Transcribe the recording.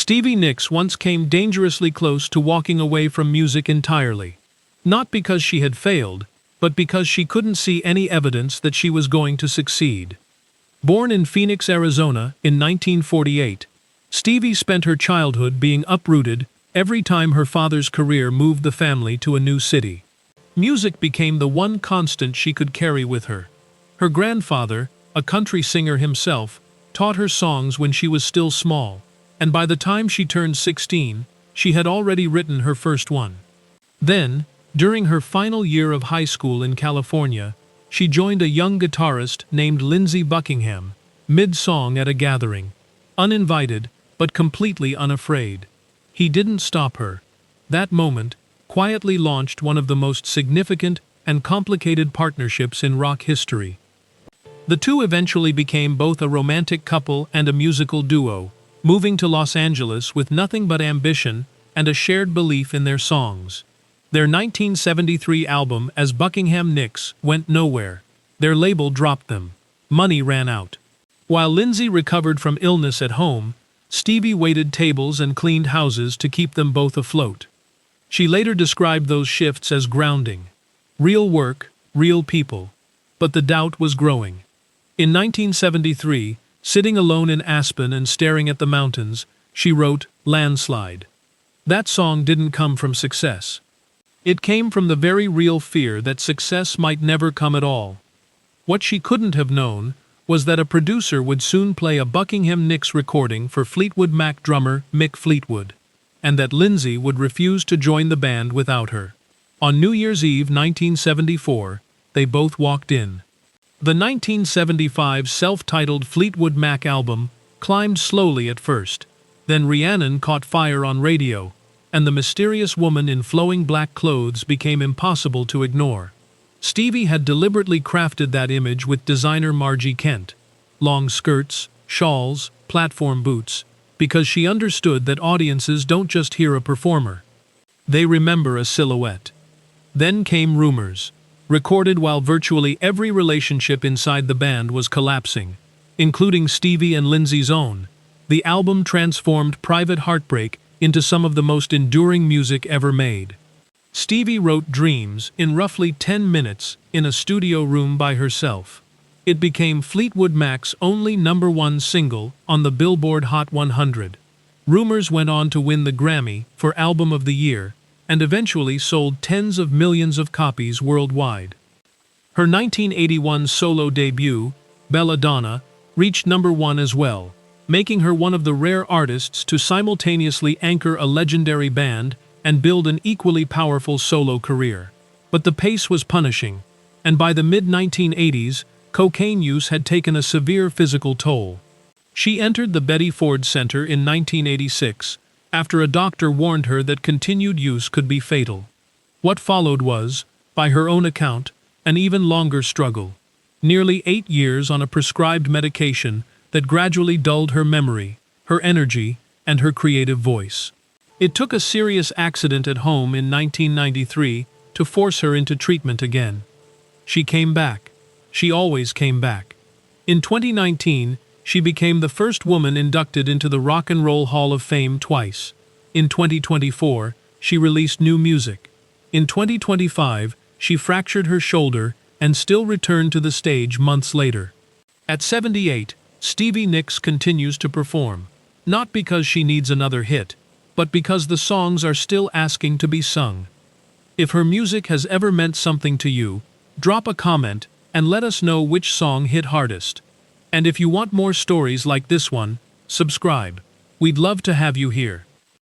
Stevie Nicks once came dangerously close to walking away from music entirely. Not because she had failed, but because she couldn't see any evidence that she was going to succeed. Born in Phoenix, Arizona, in 1948, Stevie spent her childhood being uprooted every time her father's career moved the family to a new city. Music became the one constant she could carry with her. Her grandfather, a country singer himself, taught her songs when she was still small, and by the time she turned 16, she had already written her first one. Then, during her final year of high school in California, she joined a young guitarist named Lindsey Buckingham, mid-song at a gathering. Uninvited, but completely unafraid. He didn't stop her. That moment quietly launched one of the most significant and complicated partnerships in rock history. The two eventually became both a romantic couple and a musical duo, moving to Los Angeles with nothing but ambition and a shared belief in their songs. Their 1973 album as Buckingham Nicks went nowhere. Their label dropped them. Money ran out. While Lindsey recovered from illness at home, Stevie waited tables and cleaned houses to keep them both afloat. She later described those shifts as grounding. Real work, real people. But the doubt was growing. In 1973, sitting alone in Aspen and staring at the mountains, she wrote Landslide. That song didn't come from success. It came from the very real fear that success might never come at all. What she couldn't have known was that a producer would soon play a Buckingham Nicks recording for Fleetwood Mac drummer Mick Fleetwood, and that Lindsey would refuse to join the band without her. On New Year's Eve 1974, they both walked in. The 1975 self-titled Fleetwood Mac album climbed slowly at first, then Rhiannon caught fire on radio, and the mysterious woman in flowing black clothes became impossible to ignore. Stevie had deliberately crafted that image with designer Margie Kent. Long skirts, shawls, platform boots, because she understood that audiences don't just hear a performer. They remember a silhouette. Then came Rumors, recorded while virtually every relationship inside the band was collapsing, including Stevie and Lindsey's own. The album transformed private heartbreak into some of the most enduring music ever made. Stevie wrote Dreams in roughly 10 minutes in a studio room by herself. It became Fleetwood Mac's only #1 single on the Billboard Hot 100. Rumors went on to win the Grammy for Album of the Year and eventually sold tens of millions of copies worldwide. Her 1981 solo debut, Belladonna, reached #1 as well, making her one of the rare artists to simultaneously anchor a legendary band and build an equally powerful solo career. But the pace was punishing, and by the mid-1980s, cocaine use had taken a severe physical toll. She entered the Betty Ford Center in 1986, after a doctor warned her that continued use could be fatal. What followed was, by her own account, an even longer struggle. Nearly 8 years on a prescribed medication that gradually dulled her memory, her energy, and her creative voice. It took a serious accident at home in 1993 to force her into treatment again. She came back. She always came back. In 2019, she became the first woman inducted into the Rock and Roll Hall of Fame twice. In 2024, she released new music. In 2025, she fractured her shoulder and still returned to the stage months later. At 78, Stevie Nicks continues to perform, not because she needs another hit, but because the songs are still asking to be sung. If her music has ever meant something to you, drop a comment and let us know which song hit hardest. And if you want more stories like this one, subscribe. We'd love to have you here.